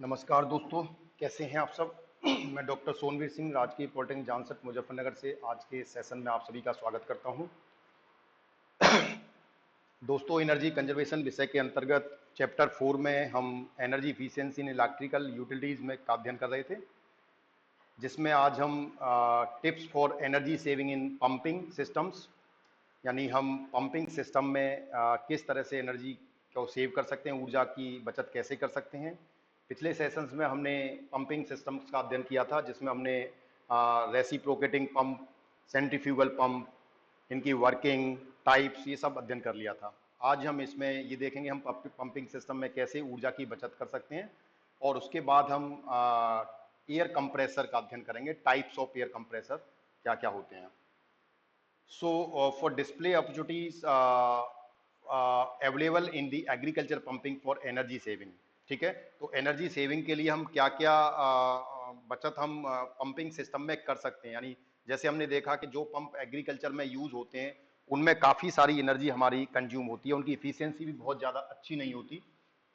नमस्कार दोस्तों, कैसे हैं आप सब। मैं डॉक्टर सोनवीर सिंह, राजकीय पॉलिटेक्निक जानसठ मुजफ्फरनगर से आज के सेशन में आप सभी का स्वागत करता हूं। दोस्तों, एनर्जी कंजर्वेशन विषय के अंतर्गत चैप्टर 4 में हम energy efficiency in electrical utilities में का अध्ययन कर रहे थे, जिसमें आज हम tips for energy saving in pumping systems, यानी हम पंपिंग सिस्टम में किस तरह से एनर्जी को सेव कर सकते हैं, ऊर्जा की बचत कैसे कर सकते हैं। पिछले सेशंस में हमने पंपिंग सिस्टम्स का अध्ययन किया था, जिसमें हमने रेसिप्रोकेटिंग पंप, सेंट्रीफ्यूगल पंप, इनकी वर्किंग टाइप्स, ये सब अध्ययन कर लिया था। आज हम इसमें ये देखेंगे हम पंपिंग सिस्टम में कैसे ऊर्जा की बचत कर सकते हैं, और उसके बाद हम एयर कंप्रेसर का अध्ययन करेंगे, टाइप्स ऑफ एयर कंप्रेसर क्या क्या होते हैं। So, for display opportunities available in the agriculture pumping for energy saving, ठीक है। तो एनर्जी सेविंग के लिए हम क्या क्या बचत हम पंपिंग सिस्टम में कर सकते हैं, यानी जैसे हमने देखा कि जो पंप एग्रीकल्चर में यूज होते हैं उनमें काफ़ी सारी एनर्जी हमारी कंज्यूम होती है, उनकी इफिशियंसी भी बहुत ज़्यादा अच्छी नहीं होती।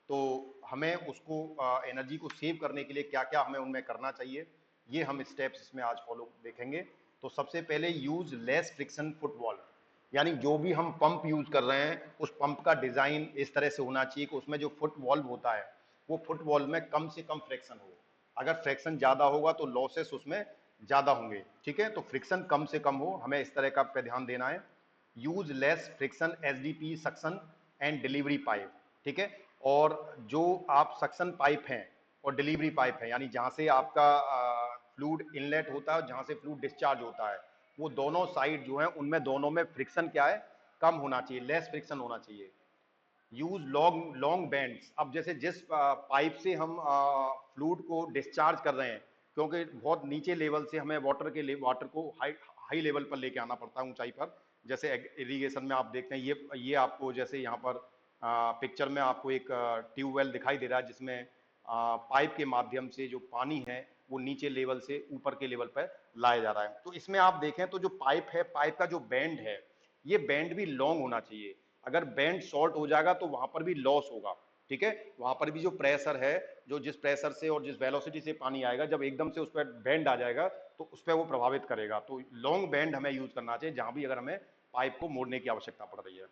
तो हमें उसको एनर्जी को सेव करने के लिए क्या क्या हमें उनमें करना चाहिए, ये हम स्टेप्स इसमें आज फॉलो देखेंगे। तो सबसे पहले use less friction foot valve, यानी जो भी हम पंप यूज कर रहे हैं उस पंप का डिजाइन इस तरह से होना चाहिए कि उसमें जो फुट वॉल्व होता है वो फुट वॉल्व में कम से कम फ्रिक्शन हो। अगर फ्रिक्शन ज्यादा होगा तो लॉसेस उसमें ज्यादा होंगे, ठीक है। तो फ्रिक्शन कम से कम हो, हमें इस तरह का पे ध्यान देना है। Use less friction SDP suction and delivery pipe, ठीक है। और जो आप सक्शन पाइप हैं और डिलीवरी पाइप है, यानी जहां से आपका फ्लूइड इनलेट होता है, जहां से फ्लूइड डिस्चार्ज होता है, वो दोनों साइड जो है उनमें दोनों में फ्रिक्शन क्या है, कम होना चाहिए, लेस फ्रिक्शन होना चाहिए। यूज लॉन्ग लॉन्ग बैंड्स, अब जैसे जिस पाइप से हम फ्लूइड को डिस्चार्ज कर रहे हैं, क्योंकि बहुत नीचे लेवल से हमें वाटर को हाई हाई लेवल पर लेके आना पड़ता है, ऊंचाई पर। जैसे इरिगेशन में आप देखते हैं, ये आपको जैसे यहाँ पर पिक्चर में आपको एक ट्यूबवेल दिखाई दे रहा है, जिसमें पाइप के माध्यम से जो पानी है वो नीचे लेवल से ऊपर के लेवल पर लाया जा रहा है। तो इसमें आप देखें तो जो पाइप है, पाइप का जो बैंड है, ये बैंड भी लॉन्ग होना चाहिए। अगर बैंड शॉर्ट हो जाएगा तो वहां पर भी लॉस होगा, ठीक है। वहां पर भी जो प्रेशर है, जो जिस प्रेशर से और जिस वेलोसिटी से पानी आएगा, जब एकदम से उस पर बैंड आ जाएगा तो उस पर वो प्रभावित करेगा। तो लॉन्ग बैंड हमें यूज करना चाहिए जहां भी अगर हमें पाइप को मोड़ने की आवश्यकता पड़ रही है।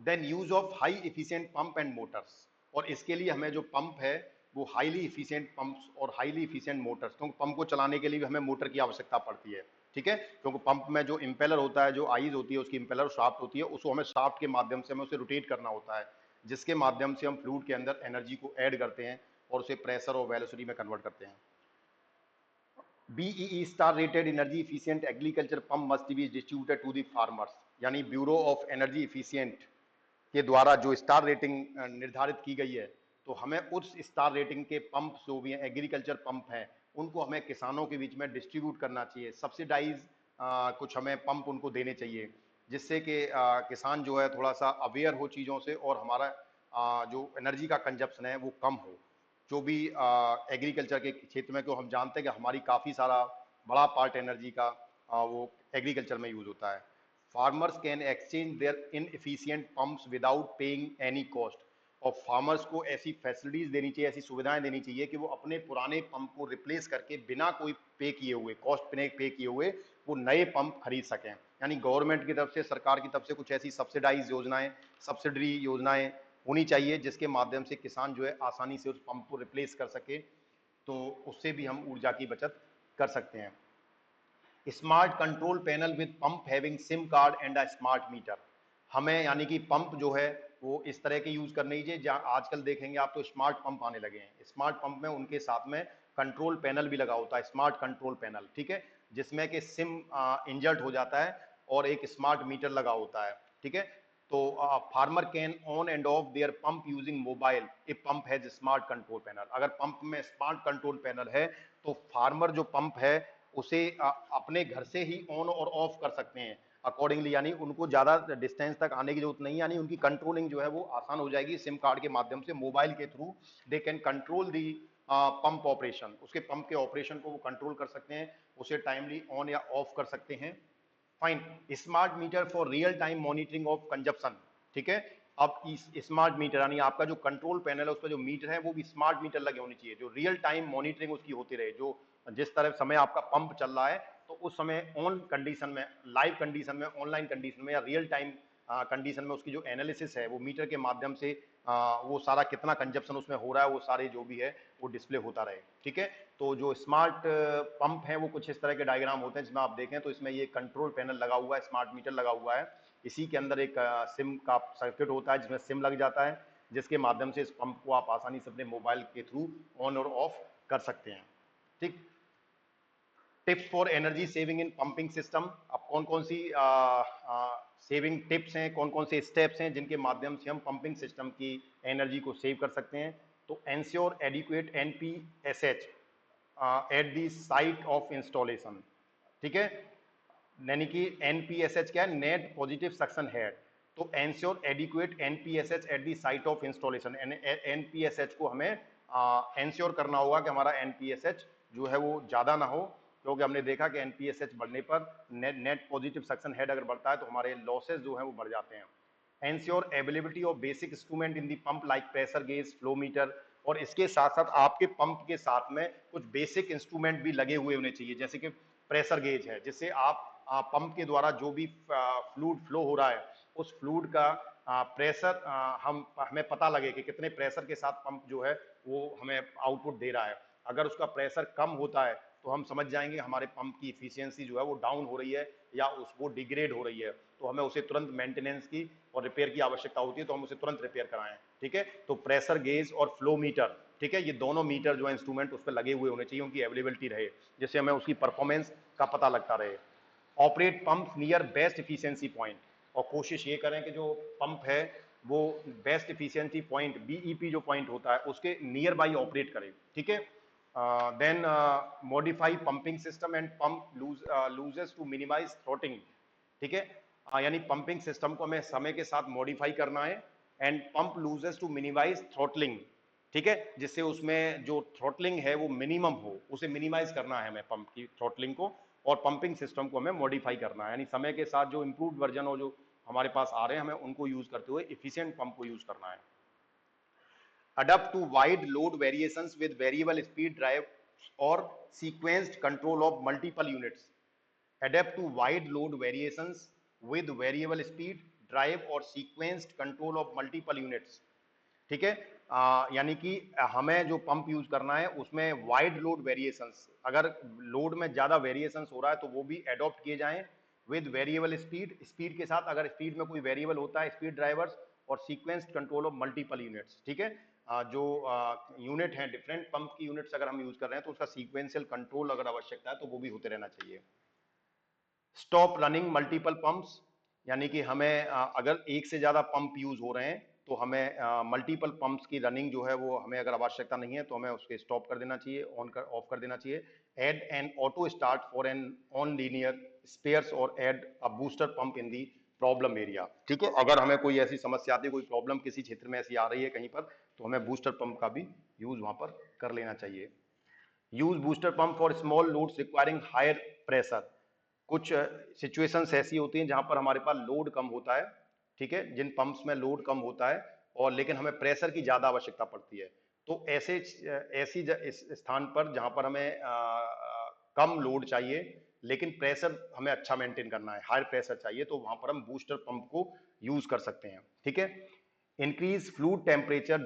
Then use of high efficient pump and motors, और इसके लिए हमें जो पंप है वो हाईली इफिशिएंट पंप्स और हाईली इफिशिएंट मोटर्स, क्योंकि पंप को चलाने के लिए भी हमें मोटर की आवश्यकता पड़ती है, ठीक है। क्योंकि पंप में जो इंपेलर होता है, जो आईज होती है उसकी, इंपेलर शाफ्ट होती है, उसको हमें शाफ्ट के माध्यम से हमें उसे रोटेट करना होता है, जिसके माध्यम से हम फ्लूइड के अंदर एनर्जी को ऐड करते हैं और उसे प्रेशर और वेलोसिटी में कन्वर्ट करते हैं। BEE star rated energy efficient agriculture pump must be distributed to the farmers, यानी ब्यूरो ऑफ एनर्जी इफिशिएंट के द्वारा जो स्टार रेटिंग निर्धारित की गई है, तो हमें उस स्टार रेटिंग के पंप जो भी हैं, एग्रीकल्चर पंप हैं, उनको हमें किसानों के बीच में डिस्ट्रीब्यूट करना चाहिए। सब्सिडाइज कुछ हमें पंप उनको देने चाहिए, जिससे कि किसान जो है थोड़ा सा अवेयर हो चीज़ों से, और हमारा जो एनर्जी का कंजप्शन है वो कम हो। जो भी एग्रीकल्चर के क्षेत्र में, क्यों हम जानते हैं कि हमारी काफ़ी सारा बड़ा पार्ट एनर्जी का वो एग्रीकल्चर में यूज होता है। Farmers can exchange there inefficient pumps without paying any cost, और फार्मर्स को ऐसी फैसिलिटीज देनी चाहिए, ऐसी सुविधाएं देनी चाहिए कि वो अपने पुराने पंप को रिप्लेस करके बिना कोई पे किए हुए, कॉस्ट पे किए हुए, वो नए पंप खरीद सकें। यानी गवर्नमेंट की तरफ से, सरकार की तरफ से कुछ ऐसी सब्सिडाइज योजनाएं, सब्सिडरी योजनाएं होनी चाहिए, जिसके माध्यम से किसान जो है आसानी से उस पंप को रिप्लेस कर सके। तो उससे भी हम ऊर्जा की बचत कर सकते हैं। Smart control panel with pump having SIM card and a smart meter, हमें यानी कि पंप जो है वो इस तरह के यूज करने चाहिए। जहाँ आजकल देखेंगे आप तो स्मार्ट पंप आने लगे हैं, स्मार्ट पंप में उनके साथ में कंट्रोल पैनल भी लगा होता है, स्मार्ट कंट्रोल पैनल, ठीक है, जिसमें कि सिम इंजर्ट हो जाता है और एक स्मार्ट मीटर लगा होता है, ठीक है। तो farmer can on and of their pump using mobile if pump has smart control panel, अगर पंप में स्मार्ट कंट्रोल पैनल है तो फार्मर जो पंप है उसे अपने घर से ही ऑन और ऑफ कर सकते हैं अकॉर्डिंगली, यानी उनको ज्यादा डिस्टेंस तक आने की जरूरत नहीं है, यानी उनकी कंट्रोलिंग जो है वो आसान हो जाएगी सिम कार्ड के माध्यम से, मोबाइल के through they can control the pump operation, उसके पंप के ऑपरेशन को वो कंट्रोल कर सकते हैं, उसे टाइमली ऑन या ऑफ कर सकते हैं। Fine, smart meter for real time monitoring of consumption, ठीक है। अब स्मार्ट मीटर यानी आपका जो कंट्रोल पैनल है उस पर जो मीटर है वो भी स्मार्ट मीटर लगे होने चाहिए, जो रियल टाइम मॉनिटरिंग उसकी होती रहे, जो जिस तरह समय आपका पंप चल रहा है तो उस समय ऑन कंडीशन में, लाइव कंडीशन में, ऑनलाइन कंडीशन में या रियल टाइम कंडीशन में उसकी जो एनालिसिस है वो मीटर के माध्यम से वो सारा कितना कंजप्शन उसमें हो रहा है वो सारे जो भी है वो डिस्प्ले होता रहे। ठीक है, तो जो स्मार्ट पंप है वो कुछ इस तरह के डायग्राम होते हैं जिसमें आप देखें तो इसमें ये कंट्रोल पैनल लगा हुआ है, स्मार्ट मीटर लगा हुआ है, इसी के अंदर एक सिम का सर्किट होता है जिसमें सिम लग जाता है, जिसके माध्यम से इस पंप को आप आसानी से अपने मोबाइल के थ्रू ऑन और ऑफ कर सकते हैं। ठीक, tips for energy saving in pumping system. अब कौन कौन सी सेविंग टिप्स हैं, कौन कौन से स्टेप्स हैं जिनके माध्यम से हम पंपिंग सिस्टम की एनर्जी को सेव कर सकते हैं। तो ensure adequate NPSH at the site of installation. ठीक है, यानी कि एनपीएसएच क्या है, नेट पॉजिटिव सक्शन हेड। तो ensure adequate NPSH at the site of installation, NPSH को हमें एंश्योर करना होगा कि हमारा एनपीएसएच जो है वो ज्यादा ना हो, क्योंकि हमने देखा कि एनपीएसएच बढ़ने पर नेट पॉजिटिव सक्शन हेड अगर बढ़ता है तो हमारे लॉसेज जो है वो बढ़ जाते हैं। Ensure availability of basic instrument in the pump like pressure gauge, flow meter, और इसके साथ साथ आपके पंप के साथ में कुछ बेसिक इंस्ट्रूमेंट भी लगे हुए होने चाहिए, जैसे कि प्रेशर गेज है जिससे आप पंप के द्वारा जो भी फ्लूइड फ्लो हो रहा है उस फ्लूइड का प्रेशर हमें पता लगे कि कितने प्रेशर के साथ पंप जो है वो हमें आउटपुट दे रहा है। अगर उसका प्रेशर कम होता है तो हम समझ जाएंगे हमारे पंप की इफिशियंसी जो है वो डाउन हो रही है या वो डिग्रेड हो रही है, तो हमें उसे तुरंत मेंटेनेंस की और रिपेयर की आवश्यकता होती है, तो हम उसे तुरंत रिपेयर कराएं। ठीक है, तो प्रेशर गेज और फ्लो मीटर, ठीक है, ये दोनों मीटर जो है इंस्ट्रूमेंट उस पर लगे हुए होने चाहिए, उनकी अवेलेबिलिटी रहे जिससे हमें उसकी परफॉर्मेंस का पता लगता रहे। Operate pump near best efficiency point, और कोशिश ये करें कि जो पंप है वो बेस्ट इफिशियंसी पॉइंट, बीईपी जो पॉइंट होता है उसके नियर बाई ऑपरेट करें। ठीक है, then modify pumping system and pump losses to minimize throttling. ठीक है, यानी पंपिंग सिस्टम को हमें समय के साथ मॉडिफाई करना है, and pump losses to minimize throttling. ठीक है, जिससे उसमें जो थ्रॉटलिंग है वो मिनिमम हो, उसे मिनिमाइज करना है हमें पंप की थ्रॉटलिंग को, और पंपिंग सिस्टम को हमें मॉडिफाई करना है, यानी समय के साथ जो इंप्रूव्ड वर्जन हो जो हमारे पास आ रहे हैं हमें उनको यूज करते हुए इफिशिएंट पंप को यूज करना है। Adapt to wide load variations with variable speed drive और sequenced control of multiple units. Adapt to wide load variations with variable speed drive और sequenced control of multiple units. ठीक है, यानी कि हमें जो पंप यूज करना है उसमें वाइड लोड वेरिएशंस, अगर लोड में ज्यादा वेरिएशंस हो रहा है तो वो भी अडॉप्ट किए जाएं विद वेरिएबल स्पीड, स्पीड के साथ अगर स्पीड में कोई वेरिएबल होता है स्पीड ड्राइवर्स, और sequenced control of multiple units. ठीक है, जो यूनिट है डिफरेंट पंप की यूनिट्स अगर हम यूज कर रहे हैं तो उसका सीक्वेंशियल कंट्रोल अगर आवश्यकता है तो वो भी होते रहना चाहिए। स्टॉप रनिंग मल्टीपल पंप्स, यानी कि हमें अगर एक से ज्यादा पंप यूज हो रहे हैं तो हमें मल्टीपल पंप्स की रनिंग जो है वो हमें अगर आवश्यकता नहीं है तो हमें उसके स्टॉप कर देना चाहिए, ऑफ कर देना चाहिए। Add an auto start for an on linear spares और add a booster pump in the problem area. ठीक है, अगर हमें कोई ऐसी समस्या आती है, कोई प्रॉब्लम किसी क्षेत्र में ऐसी आ रही है कहीं पर, तो हमें बूस्टर पंप का भी यूज वहां पर कर लेना चाहिए। Use booster pump for small loads requiring higher pressure, कुछ सिचुएशंस ऐसी होती हैं जहां पर हमारे पास लोड कम होता है। ठीक है, जिन पंप्स में लोड कम होता है और लेकिन हमें प्रेशर की ज्यादा आवश्यकता पड़ती है, तो ऐसी इस स्थान पर जहां पर हमें कम लोड चाहिए लेकिन प्रेशर हमें अच्छा मेंटेन करना है, हाई प्रेशर चाहिए, तो वहां पर हम बूस्टर पंप को यूज कर सकते हैं। ठीक है, increase fluid temperature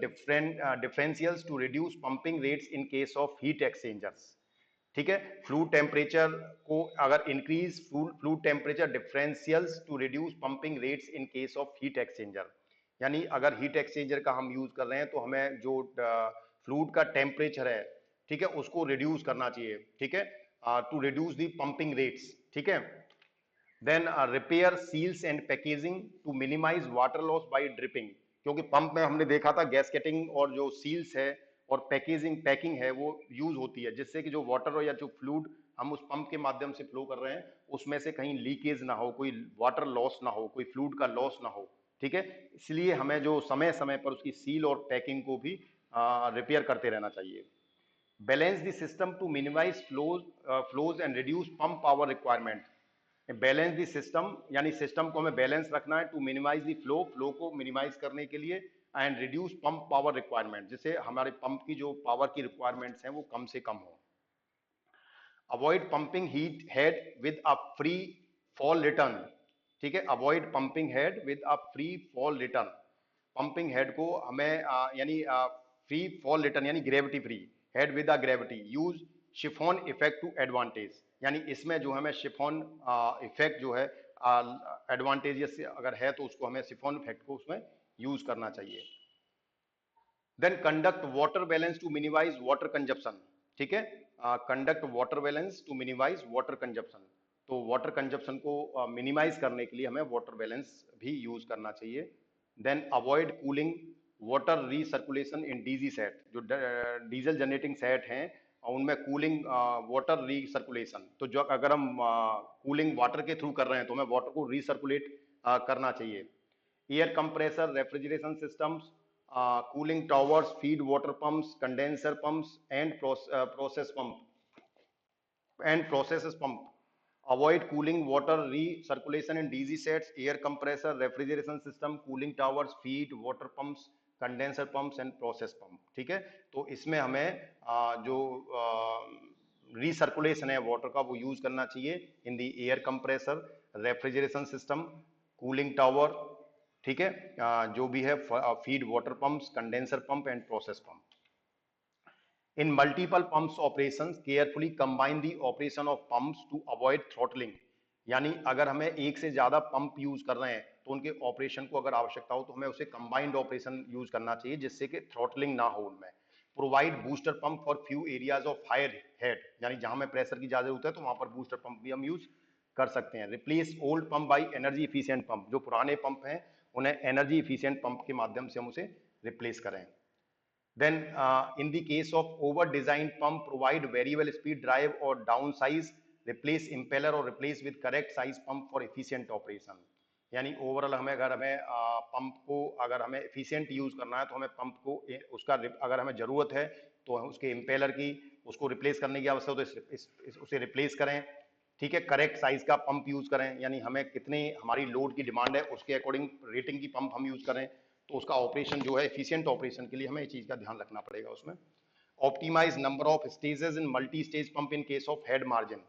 differentials to reduce pumping rates in case of heat exchangers. ठीक है, फ्लूइड टेम्परेचर को अगर increase fluid temperature differentials to reduce pumping rates in case of heat exchanger, यानी अगर हीट एक्सचेंजर का हम यूज कर रहे हैं तो हमें जो फ्लूइड का टेम्परेचर है, ठीक है, उसको रिड्यूस करना चाहिए। ठीक है, to reduce the pumping rates. ठीक है, then repair seals and packaging to minimize water loss by dripping, क्योंकि पंप में हमने देखा था गैसकेटिंग और जो सील्स है और पैकिंग है वो यूज होती है, जिससे कि जो वाटर या जो फ्लूइड हम उस पंप के माध्यम से फ्लो कर रहे हैं उसमें से कहीं लीकेज ना हो, कोई वाटर लॉस ना हो, कोई फ्लूइड का लॉस ना हो। ठीक है, इसलिए हमें जो समय समय पर उसकी सील और पैकिंग को भी रिपेयर करते रहना चाहिए। Balance the system to minimize flows and reduce pump power requirement, balance the system, यानी सिस्टम को हमें बैलेंस रखना है, to minimize the flow, flow को मिनिमाइज करने के लिए, and reduce pump power requirement, जिससे हमारे पंप की जो पावर की रिक्वायरमेंट्स हैं वो कम से कम हो। Avoid pumping heat head with a free fall return, ठीक है, avoid pumping head with a free fall return. Pumping head को हमें यानी फ्री फॉल रिटर्न यानी gravity free, head with a gravity, use siphon effect to advantage, यानी इसमें जो हमें शिफॉन इफेक्ट जो है एडवांटेजियस अगर है तो उसको हमें शिफॉन इफेक्ट को उसमें यूज करना चाहिए। Then conduct water balance to minimize water consumption, ठीक है, conduct water balance to minimize water consumption, तो वाटर कंजप्शन को मिनिमाइज करने के लिए हमें वाटर बैलेंस भी यूज करना चाहिए। Then avoid cooling water recirculation in DG set, जो डीजल जनरेटिंग सेट हैं उनमें कूलिंग वाटर रीसर्कुलेशन, तो जो अगर हम कूलिंग वाटर के थ्रू कर रहे हैं तो हमें वाटर को रीसर्कुलेट करना चाहिए। Air compressor, refrigeration systems, cooling towers, feed water pumps, condenser pumps, and processes pump. Avoid cooling water recirculation in DG sets, air compressor, refrigeration system, cooling towers, feed water pumps, condenser pumps and process pump, ठीक है। तो इसमें हमें जो recirculation है water का वो use करना चाहिए in the air compressor, refrigeration system, cooling tower, ठीक है, जो भी है feed water pumps, condenser pump and process pump. In multiple pumps operations carefully combine the operation of pumps to avoid throttling, यानी अगर हमें एक से ज्यादा पंप यूज कर रहे हैं तो उनके ऑपरेशन को अगर आवश्यकता हो तो हमें उसे कंबाइंड ऑपरेशन यूज करना चाहिए जिससे कि थ्रॉटलिंग ना हो उनमें। Provide booster pump for few areas of higher head, यानी जहां में प्रेशर की ज्यादा जरूरत है तो वहां पर बूस्टर पंप भी हम यूज कर सकते हैं। Replace old pump by energy efficient pump, जो पुराने पंप हैं उन्हें एनर्जी इफिशियंट पंप के माध्यम से हम उसे रिप्लेस करें। Then, in the case of over-designed pump, provide variable speed drive or downsize, replace impeller or replace with correct size pump for efficient operation. यानी ओवरऑल हमें अगर हमें पंप को अगर हमें एफिशिएंट यूज करना है तो हमें पंप को उसका अगर हमें जरूरत है तो उसके इम्पेलर की उसको रिप्लेस करने की आवश्यकता है तो उसे रिप्लेस करें, ठीक है, करेक्ट साइज का पंप यूज करें, यानी हमें कितनी हमारी लोड की डिमांड है उसके अकॉर्डिंग रेटिंग की पंप हम यूज करें, तो उसका ऑपरेशन जो है एफिशिएंट ऑपरेशन के लिए हमें इस चीज का ध्यान रखना पड़ेगा उसमें। Optimize number of stages in multi stage pump in case of head margin,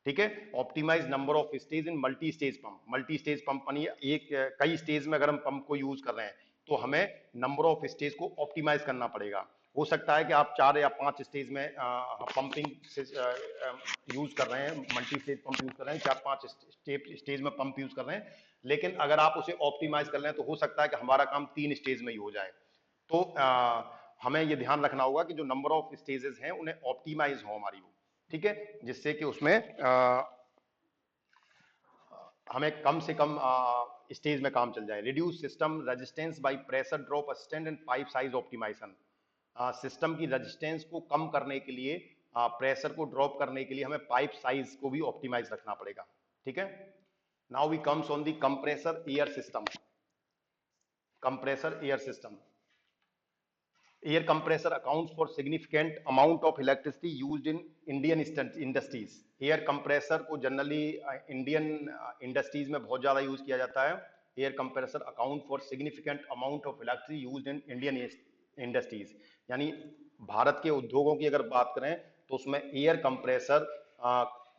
ठीक है, optimize number of stage in multi stage pump, multi stage pump यानी एक कई स्टेज में अगर हम पंप को यूज कर रहे हैं तो हमें नंबर ऑफ स्टेज को ऑप्टिमाइज करना पड़ेगा। हो सकता है कि आप 4 या 5 स्टेज में पंपिंग यूज कर रहे हैं, मल्टी स्टेज पंप यूज कर रहे हैं, 4-5 स्टेज में पंप यूज कर रहे हैं, लेकिन अगर आप उसे ऑप्टिमाइज कर रहे हैं तो हो सकता है कि हमारा काम 3 स्टेज में ही हो जाए। तो हमें ये ध्यान रखना होगा कि जो नंबर ऑफ स्टेजेस हैं उन्हें ऑप्टिमाइज हो हमारी, ठीक है, जिससे कि उसमें हमें कम से कम स्टेज में काम चल जाए। Reduce system resistance by pressure drop assistant and pipe size optimization, system की रेजिस्टेंस को कम करने के लिए प्रेशर को ड्रॉप करने के लिए हमें पाइप साइज को भी ऑप्टिमाइज रखना पड़ेगा, ठीक है। Now we comes on the compressor air system. Compressor air system, air compressor accounts for significant amount of electricity used in Indian industries. Air compressor को जनरली इंडियन इंडस्ट्रीज में बहुत ज्यादा यूज किया जाता है। Air compressor account for significant amount of electricity used in Indian industries, यानी भारत के उद्योगों की अगर बात करें तो उसमें एयर कंप्रेसर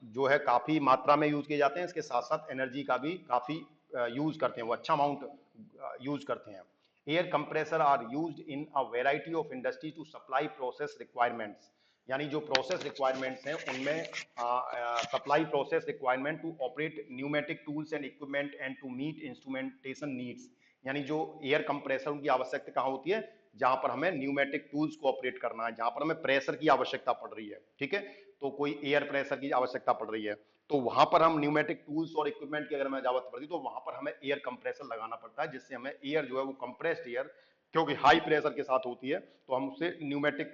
जो है काफी मात्रा में यूज किए जाते हैं, इसके साथ साथ एनर्जी का भी काफी यूज करते हैं, वो अच्छा अमाउंट यूज करते हैं। Air compressor are used in a variety of industry to supply process requirements, यानी जो प्रोसेस रिक्वायरमेंट्स हैं उनमें supply process requirement to operate pneumatic tools and equipment and to meet instrumentation needs, यानी जो air compressor उनकी आवश्यकता कहाँ होती है, जहां पर हमें न्यूमेटिक टूल्स को ऑपरेट करना है, जहां पर हमें प्रेशर की आवश्यकता पड़ रही है, ठीक है, तो कोई एयर प्रेशर की आवश्यकता पड़ रही है तो वहां पर हम न्यूमेटिक टूल्स और इक्विपमेंट की अगर हमें जरूरत पड़ती तो वहां पर हमें एयर कंप्रेसर लगाना पड़ता है, जिससे हमें एयर जो है वो कंप्रेस्ड एयर क्योंकि हाई प्रेशर के साथ होती है तो हम उससे न्यूमेटिक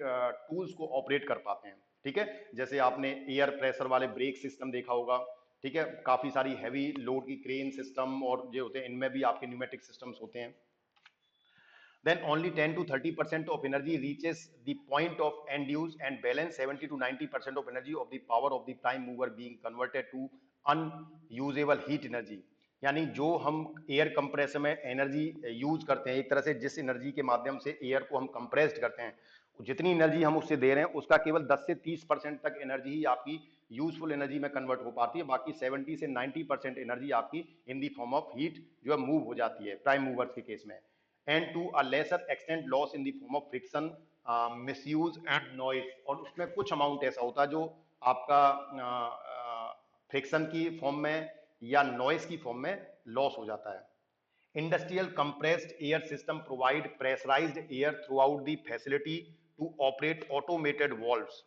टूल्स को ऑपरेट कर पाते हैं, ठीक है। जैसे आपने एयर प्रेशर वाले ब्रेक सिस्टम देखा होगा, ठीक है, काफी सारी हैवी लोड की क्रेन सिस्टम और जो होते हैं इनमें भी आपके न्यूमेटिक सिस्टम्स होते हैं। Then only 10 to 30% of energy reaches the point of end use and balance 70 to 90% of energy of the power of the prime mover being converted to unusable heat energy, यानी जो हम air compressor में energy use करते हैं, एक तरह से जिस एनर्जी के माध्यम से एयर को हम कंप्रेस्ड करते हैं, जितनी एनर्जी हम उससे दे रहे हैं उसका केवल 10 से 30% तक एनर्जी ही आपकी यूजफुल एनर्जी में कन्वर्ट हो पाती है। बाकी 70 से 90% एनर्जी आपकी in the form of heat जो है मूव हो जाती है प्राइम मूवर्स के केस में। And to a lesser extent loss in the form of friction, misuse and noise, और उसमें कुछ अमाउंट ऐसा होता है जो आपका फ्रिक्शन की फॉर्म में या नॉइज की फॉर्म में लॉस हो जाता है। Industrial compressed air system provide pressurised air throughout the facility to operate automated valves,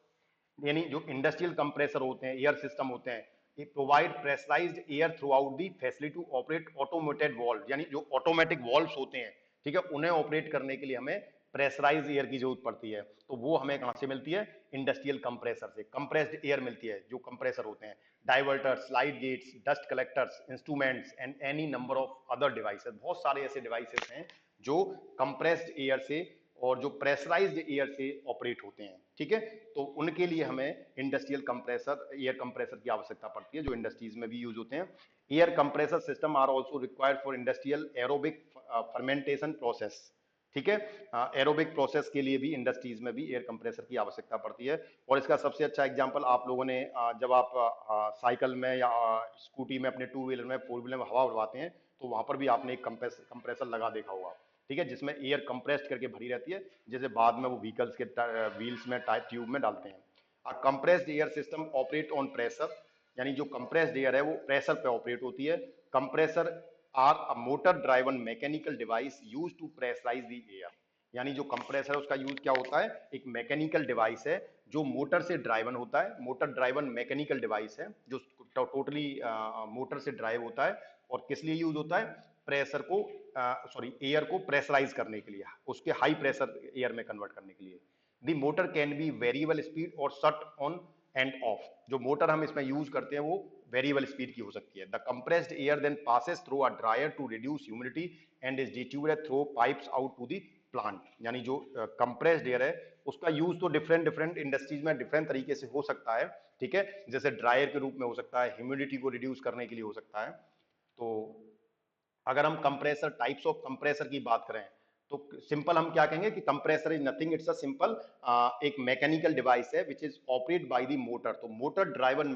यानी जो इंडस्ट्रियल कंप्रेसर होते हैं, एयर सिस्टम होते हैं, ये provide pressurised air throughout the facility to operate automated valve, यानी जो ऑटोमेटिक वॉल्व्स होते हैं, ठीक है, उन्हें ऑपरेट करने के लिए हमें प्रेशराइज एयर की जरूरत पड़ती है। तो वो हमें कहां से मिलती है? इंडस्ट्रियल कंप्रेसर से कंप्रेस्ड एयर मिलती है, जो कंप्रेसर होते हैं। Diverters, slide gates, dust collectors, instruments and any number of other devices, बहुत सारे ऐसे डिवाइसेस हैं जो कंप्रेस्ड एयर से और जो प्रेशराइज्ड एयर से ऑपरेट होते हैं, ठीक है। तो उनके लिए हमें इंडस्ट्रियल कंप्रेसर, एयर कंप्रेसर की आवश्यकता पड़ती है, जो इंडस्ट्रीज में भी यूज होते हैं। Air compressor system are also required for industrial aerobic fermentation process, ठीक है। एरोबिक प्रोसेस के लिए भी इंडस्ट्रीज में भी एयर कंप्रेसर की आवश्यकता पड़ती है। और इसका सबसे अच्छा एग्जांपल आप लोगों ने जब आप साइकिल में या स्कूटी में, अपने टू व्हीलर में, फोर व्हीलर में हवा उड़वाते हैं, तो वहां पर भी आपने एक कंप्रेसर लगा देखा होगा, ठीक है, जिसमें एयर कंप्रेस्ड करके भरी रहती है, जैसे बाद में वो व्हीकल्स के व्हील्स में, टाइप ट्यूब में डालते हैं। A compressed air system operate on pressure, यानी जो कंप्रेस्ड एयर है वो प्रेशर पे ऑपरेट होती है। Compressor are a motor driven mechanical device use to pressurise the air, यानी जो कंप्रेसर है उसका यूज क्या होता है? एक मैकेनिकल डिवाइस है जो मोटर से ड्राइवन होता है, मोटर ड्राइवन मैकेनिकल डिवाइस है जो टोटली मोटर से ड्राइव होता है। और किस लिए यूज होता है? प्रेशर को, एयर को प्रेशराइज करने के लिए, उसके हाई प्रेशर एयर में कन्वर्ट करने के लिए। The motor can be variable speed और शट ऑन एंड ऑफ, जो मोटर हम इसमें यूज करते हैं वो वेरिएबल स्पीड की हो सकती है। The compressed air then passes through a dryer to reduce humidity and is distributed through pipes out to the plant, यानी जो कंप्रेस्ड एयर है उसका यूज तो डिफरेंट डिफरेंट इंडस्ट्रीज में डिफरेंट तरीके से हो सकता है, ठीक है। जैसे ड्रायर के रूप में हो सकता है, ह्यूमिडिटी को रिड्यूस करने के लिए हो सकता है। तो अगर हम कंप्रेसर, टाइप्स ऑफ कंप्रेसर की बात करें, तो सिंपल हम क्या कहेंगे कि compressor is nothing, it's a simple एक मैकेनिकल डिवाइस है which is operate by the motor. तो मोटर ड्राइवन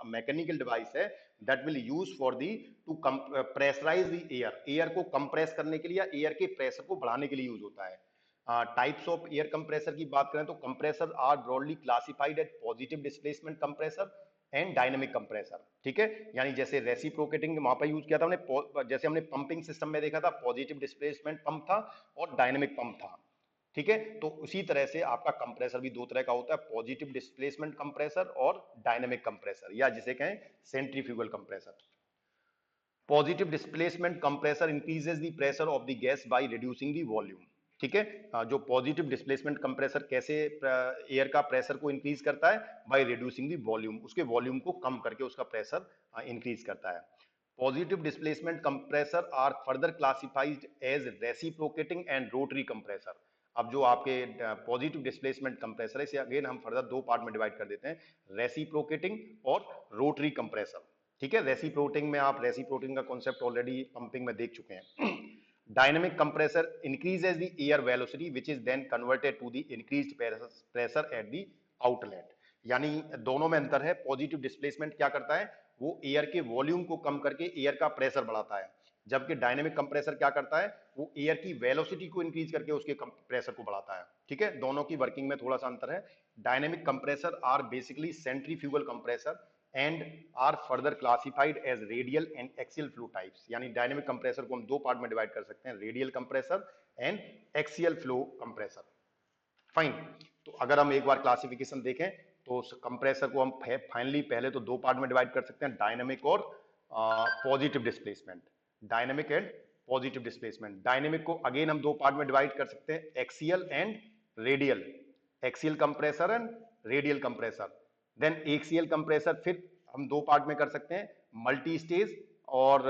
मैकेनिकल डिवाइस है that will use for the to pressurise the air, air को कंप्रेस करने के लिए या एयर के प्रेशर को बढ़ाने के लिए यूज होता है। टाइप्स ऑफ एयर कंप्रेसर की बात करें तो compressor are broadly classified as positive displacement compressor and dynamic compressor, ठीक है। यानी जैसे रेसिप्रोकेटिंग वहां पर यूज किया था हमने, जैसे हमने पंपिंग सिस्टम में देखा था, पॉजिटिव डिस्प्लेसमेंट पंप था और डायनेमिक पंप था, ठीक है। तो उसी तरह से आपका कंप्रेसर भी दो तरह का होता है, पॉजिटिव डिस्प्लेसमेंट कंप्रेसर और डायनेमिक कंप्रेसर, या जिसे कहें centrifugal compressor. Positive displacement compressor increases the pressure of the gas by reducing the volume, ठीक है। जो पॉजिटिव डिस्प्लेसमेंट कंप्रेसर कैसे एयर का प्रेशर को इंक्रीज करता है? बाय रिड्यूसिंग द वॉल्यूम, उसके वॉल्यूम को कम करके उसका प्रेशर इंक्रीज करता है। Positive displacement compressor are further classified as reciprocating and rotary compressor. अब जो आपके पॉजिटिव डिस्प्लेसमेंट कंप्रेसर है, इसे अगेन हम फर्दर दो पार्ट में डिवाइड कर देते हैं, रेसिप्रोकेटिंग और रोटरी कंप्रेसर, ठीक है। रेसिप्रोकेटिंग में आप रेसिप्रोकेटिंग का कॉन्सेप्ट ऑलरेडी पंपिंग में देख चुके हैं। Dynamic compressor increases the air velocity which is then converted to the increased pressure at the outlet, यानी दोनों में अंतर है। पॉजिटिव डिस्प्लेसमेंट क्या करता है? वो एयर के वॉल्यूम को कम करके एयर का प्रेशर बढ़ाता है, जबकि डायनेमिक कंप्रेसर क्या करता है? वो एयर की वेलोसिटी को इंक्रीज करके उसके प्रेशर को बढ़ाता है, ठीक है। दोनों की वर्किंग में थोड़ा सा अंतर है। Dynamic compressor are basically centrifugal compressor and are further classified as radial and axial flow types, यानी डायनेमिक कंप्रेसर को हम दो पार्ट में डिवाइड कर सकते हैं, radial compressor and axial flow compressor. Fine. तो अगर हम एक बार क्लासिफिकेशन देखें तो कंप्रेसर को हम फाइनली पहले तो दो पार्ट में डिवाइड कर सकते हैं, डायनेमिक और positive displacement, dynamic and positive displacement. Dynamic को अगेन हम दो पार्ट में डिवाइड कर सकते हैं, axial and radial, axial compressor and radial compressor. Then axial compressor फिर हम दो पार्ट में कर सकते हैं, मल्टी स्टेज और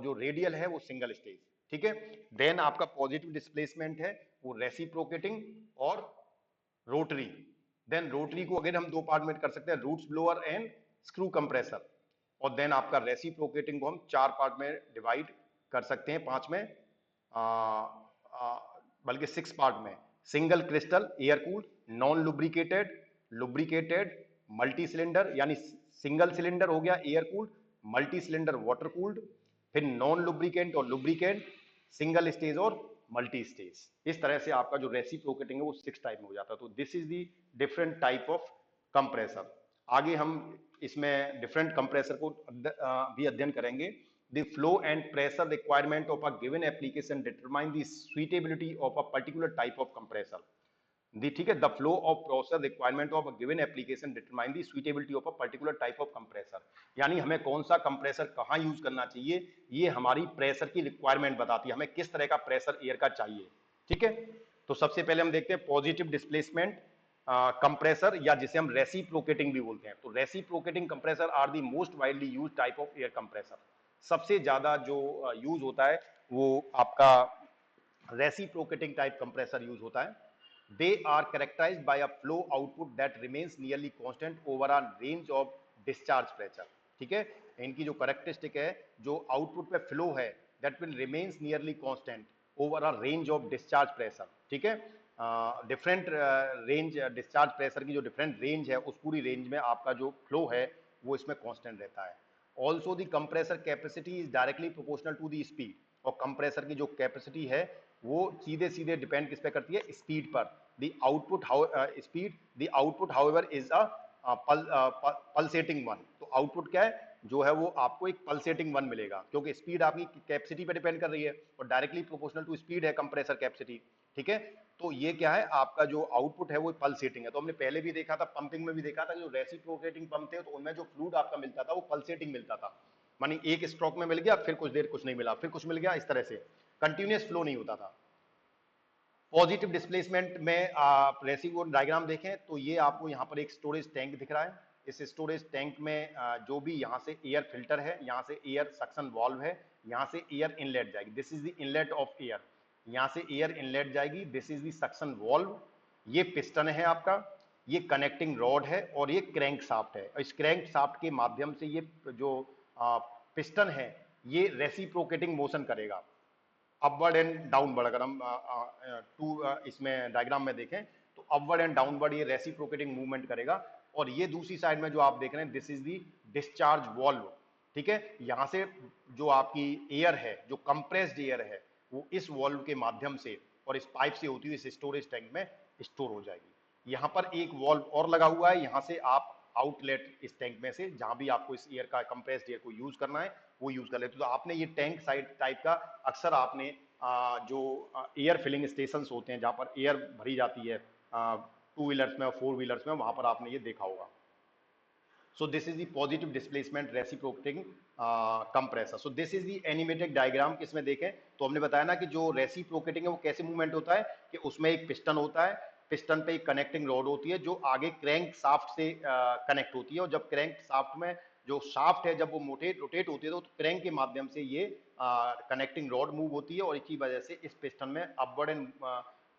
जो रेडियल है वो सिंगल स्टेज, ठीक है। देन आपका पॉजिटिव डिस्प्लेसमेंट है वो रेसिप्रोकेटिंग और रोटरी। देन रोटरी को अगेन हम दो पार्ट में कर सकते हैं, roots blower and screw compressor. और देन आपका रेसिप्रोकेटिंग को हम 4 पार्ट में डिवाइड कर सकते हैं, 5 में, बल्कि 6 पार्ट में। Single crystal air cooled, non lubricated, lubricated, multi cylinder यानी सिंगल सिलेंडर हो गया air cooled, multi cylinder water cooled, फिर नॉन लुब्रिकेंट और लुब्रिकेंट, सिंगल स्टेज और मल्टी स्टेज। इस तरह से आपका जो रेसिप्रोकेटिंग है वो 6 टाइप में हो जाता है। तो this is the different type of compressor. आगे हम इसमें डिफरेंट कंप्रेसर को भी अध्ययन करेंगे। The flow and pressure requirement of a given application determine the suitability of a particular type of compressor. ठीक है, the flow of process requirement of a given application determine the suitability of a particular type of compressor. यानी हमें कौन सा compressor कहाँ use करना चाहिए, ये हमारी प्रेशर की रिक्वायरमेंट बताती है, हमें किस तरह का प्रेशर एयर का चाहिए। ठीक है, तो सबसे पहले हम देखते हैं पॉजिटिव डिस्प्लेसमेंट कंप्रेसर, या जिसे हम रेसिप्रोकेटिंग भी बोलते हैं। तो reciprocating compressor are the most widely used type of air compressor. सबसे ज्यादा जो यूज होता है वो आपका रेसिप्रोकेटिंग टाइप कंप्रेसर यूज होता है। They are characterised by a flow output that remains nearly constant over a range of discharge pressure. ठीक है, इनकी जो कैरेक्टरिस्टिक है, जो आउटपुट पे फ्लो है, that will remains nearly constant over a range of discharge pressure. ठीक है, डिफरेंट रेंज डिस्चार्ज प्रेशर की जो डिफरेंट रेंज है, उस पूरी रेंज में आपका जो फ्लो है वो इसमें कांस्टेंट रहता है। Also the compressor capacity is directly proportional to the speed. और कंप्रेसर की जो कैपेसिटी है वो सीधे सीधे डिपेंड किस पे करती है, स्पीड पर। The output speed, the output however is a pulsating one. तो आउटपुट क्या है, जो है वो आपको एक पल्सेटिंग वन मिलेगा, क्योंकि स्पीड आपकी कैपेसिटी पे डिपेंड कर रही है और डायरेक्टली प्रोपोर्शनल टू स्पीड है कंप्रेसर कैपेसिटी। ठीक है, तो ये क्या है, आपका जो आउटपुट है वो पल्सेटिंग है। तो हमने पहले भी देखा था, पंपिंग में भी देखा था, जो रेसिप्रोकेटिंग पंप थे तो उनमें जो फ्लूइड आपका मिलता था वो पल्सेटिंग मिलता था, मानी एक स्ट्रोक में मिल गया, फिर कुछ देर कुछ नहीं मिला, फिर कुछ मिल गया, इस तरह से कंटिन्यूअस फ्लो नहीं होता था। पॉजिटिव डिस्प्लेसमेंट में आप रेसिप्रो डायग्राम देखें तो ये आपको यहाँ पर एक स्टोरेज टैंक दिख रहा है। इस स्टोरेज टैंक में जो भी यहाँ से एयर फिल्टर है, यहाँ से एयर सक्शन वाल्व है, यहाँ से एयर इनलेट जाएगी, this is the inlet of air. यहाँ से एयर इनलेट जाएगी, this is the suction valve. ये पिस्टन है आपका, ये कनेक्टिंग रॉड है और ये क्रैंक शाफ्ट है। इस क्रैंक शाफ्ट के माध्यम से ये जो पिस्टन है ये रेसिप्रोकेटिंग मोशन करेगा, अपवर्ड एंड डाउनवर्ड। अगर हम इसमें डायग्राम में देखें तो अपवर्ड एंड डाउनवर्ड ये रेसिप्रोकेटिंग मूवमेंट करेगा। और ये दूसरी साइड में जो आप देख रहे हैं, this is the discharge valve. ठीक है, यहां से जो आपकी एयर है, जो कंप्रेस्ड एयर है, वो इस वॉल्व के माध्यम से और इस पाइप से होती हुई इस स्टोरेज टैंक में स्टोर हो जाएगी। यहां पर एक वॉल्व और लगा हुआ है, यहां से आप आउटलेट इस टैंक में से जहां भी आपको इस एयर का कंप्रेस्ड एयर को यूज करना है वो यूज कर लेते। तो आपने ये टैंक साइड टाइप का अक्सर आपने जो एयर फिलिंग स्टेशन होते हैं जहां पर एयर भरी जाती है टू व्हीलर्स में और फोर व्हीलर्स में, वहां पर आपने ये देखा होगा। So this is the positive displacement reciprocating compressor. So this is the animated diagram। किसमें देखें तो हमने बताया ना कि जो रेसिप्रोकेटिंग है वो कैसे मूवमेंट होता है, कि उसमें एक पिस्टन होता है, पिस्टन पे एक कनेक्टिंग रॉड होती है जो आगे क्रैंक शाफ्ट से कनेक्ट होती है। और जब क्रैंक शाफ्ट में जो शाफ्ट है जब वो रोटेट होती है तो क्रैंक के माध्यम से ये कनेक्टिंग रॉड मूव होती है और इसी वजह से इस पिस्टन में अपवर्ड एंड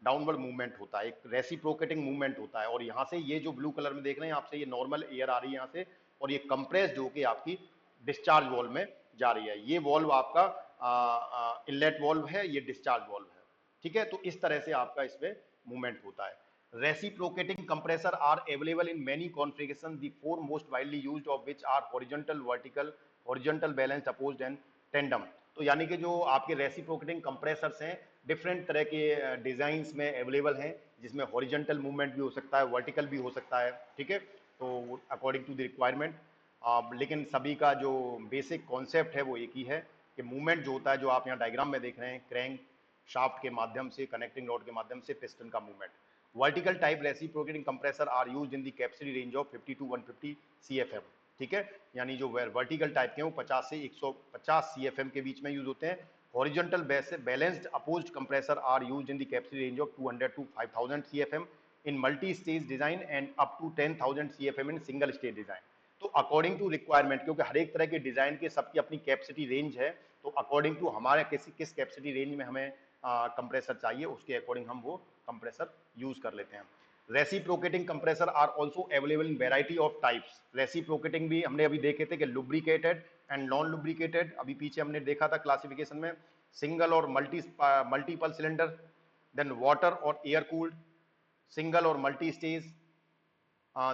डाउनवर्ड मूवमेंट होता है, एक रेसिप्रोकेटिंग मूवमेंट होता है। और यहाँ से ये जो ब्लू कलर में देख रहे हैं आपसे, ये नॉर्मल एयर आ रही है यहाँ से और ये कंप्रेस्ड होके आपकी डिस्चार्ज वॉल्व में जा रही है। ये वॉल्व आपका इनलेट वॉल्व है, ये डिस्चार्ज वॉल्व है। ठीक है, तो इस तरह से आपका इसमें मूवमेंट होता है। Reciprocating compressor are available in many configurations. The four most widely used of which are horizontal, vertical, horizontal balanced, opposed and tandem. तो यानी कि जो आपके रेसिप्रोकेटिंग कंप्रेसर्स हैं डिफरेंट तरह के डिजाइंस में अवेलेबल हैं, जिसमें हॉरिजॉन्टल मूवमेंट भी हो सकता है, वर्टिकल भी हो सकता है। ठीक है, तो अकॉर्डिंग टू द रिक्वायरमेंट, लेकिन सभी का जो बेसिक कॉन्सेप्ट है वो एक ही है कि मूवमेंट जो होता है, जो आप यहाँ डायग्राम में देख रहे हैं, क्रैंक शाफ्ट के माध्यम से, कनेक्टिंग रॉड के माध्यम से पिस्टन का movement. Vertical type reciprocating compressor are used in the capacity range of 50 to 150 CFM. ठीक है, यानी जो वर्टिकल टाइप के हैं वो 50 से 150 सीएफएम के बीच में यूज होते हैं। Horizontal balanced opposed compressor are used in the capacity range of 200 to 5000 CFM in multi stage design and up to 10,000 CFM in single stage design. तो अकॉर्डिंग टू रिक्वायरमेंट, क्योंकि हर एक तरह के डिजाइन के सबकी अपनी कैपेसिटी रेंज है, तो अकॉर्डिंग टू हमारे किस कैपेसिटी रेंज में हमें कंप्रेसर चाहिए उसके अकॉर्डिंग हम वो कंप्रेसर यूज कर लेते हैं। Reciprocating compressor are also available in variety of types. Reciprocating भी हमने अभी देखे थे कि लुब्रिकेटेड एंड नॉन लुब्रिकेटेड, अभी पीछे हमने देखा था क्लासिफिकेशन में, सिंगल और मल्टीपल सिलेंडर, देन वाटर और एयर कूल्ड, सिंगल और multi stage,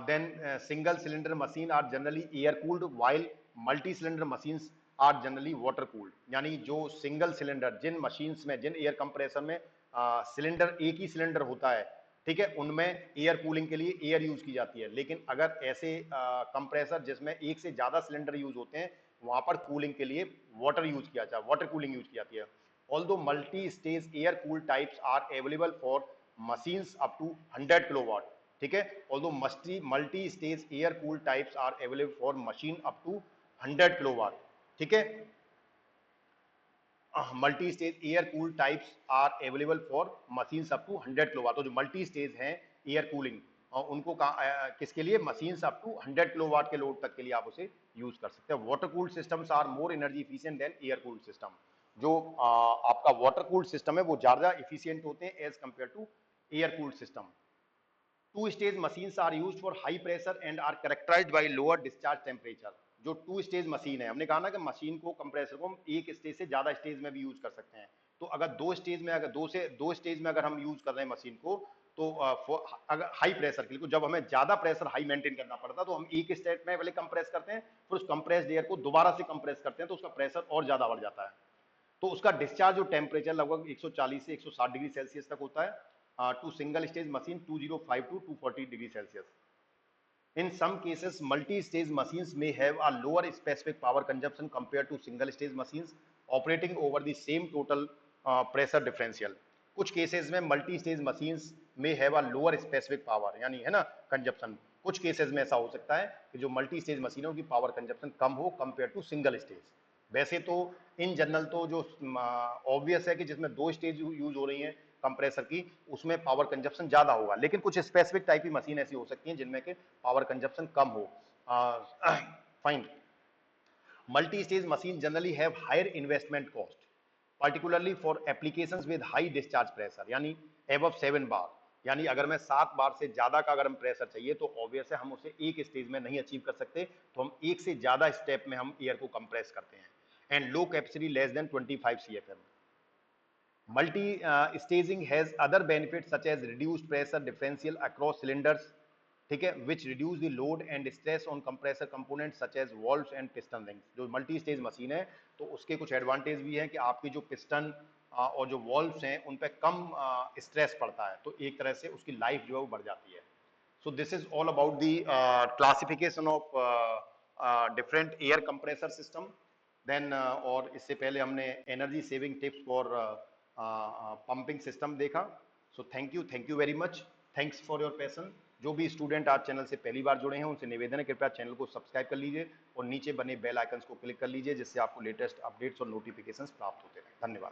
then single cylinder machine are generally air cooled while multi cylinder machines are generally water cooled। यानी जो सिंगल सिलेंडर, जिन मशीन्स में, जिन एयर कंप्रेसर में cylinder एक ही cylinder होता है, ठीक है, उनमें एयर कूलिंग के लिए एयर यूज की जाती है। लेकिन अगर ऐसे कंप्रेसर जिसमें एक से ज्यादा सिलेंडर यूज होते हैं, वहां पर कूलिंग के लिए वाटर यूज किया जाता है, वाटर कूलिंग यूज की जाती है। Although multi stage air cool types are available for machines up to 100 kilowatt, ठीक है। Although multi stage air cool types are available for machine up to 100 kilowatt, ठीक है। Multi stage air cool types are available for machines up to 100 kilowatt. तो जो multi stage हैं air cooling, उनको किसके लिए, मशीन्स अप टू 100 किलोवाट के load तक के लिए आप उसे यूज कर सकते हैं। Water cooled systems are more energy efficient than air cooled system. जो आपका वाटर कूल्ड सिस्टम है वो ज्यादा इफिशियंट होते हैं as compare to air cooled system. Two stage machines are used for high pressure and are characterised by lower discharge temperature. जो two stage machine है, हमने कहा ना कि मशीन को, कंप्रेसर को हम एक स्टेज से ज्यादा स्टेज में भी यूज कर सकते हैं। तो अगर दो स्टेज में, अगर दो स्टेज में अगर हम यूज कर रहे हैं मशीन को, तो अगर हाई प्रेशर के लिए, जब हमें ज्यादा प्रेशर हाई मेंटेन करना पड़ता है, तो हम एक स्टेज में पहले कंप्रेस करते हैं, फिर उस कंप्रेस्ड एयर को दोबारा से कंप्रेस करते हैं, तो उसका प्रेशर और ज्यादा बढ़ जाता है। तो उसका डिस्चार्ज जो टेम्परेचर लगभग 140 से 160 डिग्री सेल्सियस तक होता है to single stage machine 205 to 240 degree Celsius. In some cases, multi-stage machines may have a lower specific power consumption compared to single-stage machines operating over the same total pressure differential। कुछ cases में multi stage machines में have a lower specific power, यानी है ना consumption. कुछ cases में ऐसा हो सकता है कि जो मल्टी स्टेज मशीनों की पावर कंजप्शन कम हो कंपेयर टू सिंगल स्टेज। वैसे तो इन जनरल तो जो ऑब्वियस है कि जिसमें दो स्टेज यूज हो रही हैं कंप्रेसर की, उसमें पावर कंजप्शन ज्यादा होगा। लेकिन कुछ स्पेसिफिक टाइप की मशीन ऐसी हो सकती हैं जिनमें के पावर कंजप्शन कम हो। Fine. Multi-stage machines generally have higher investment cost, particularly for applications with high discharge pressure, यानी above 7 बार। यानी अगर मैं 7 बार से ज्यादा का अगर हम प्रेशर चाहिए, तो ऑब्वियस है हम उसे एक स्टेज में नहीं अचीव कर सकते, तो हम एक से ज्यादा स्टेप में हम एयर को कंप्रेस करते हैं। And low capacity less than 25 CFM। Multi-staging has other benefits such as reduced pressure differential across cylinders, ठीक है, which reduce the load and stress on compressor components such as valves and piston rings। जो multi stage machine है, तो उसके कुछ advantage भी हैं कि आपकी जो पिस्टन और जो वॉल्व्स हैं उन पे कम स्ट्रेस पड़ता है, तो एक तरह से उसकी लाइफ जो है वो बढ़ जाती है। So this is all about the classification of different air compressor system. Then और इससे पहले हमने energy saving tips for pumping system देखा। So thank you very much, thanks for your passion. जो भी स्टूडेंट आज चैनल से पहली बार जुड़े हैं, उनसे निवेदन है कृपया चैनल को सब्सक्राइब कर लीजिए और नीचे बने बेल आइकन्स को क्लिक कर लीजिए, जिससे आपको लेटेस्ट अपडेट्स और नोटिफिकेशंस प्राप्त होते रहें। धन्यवाद।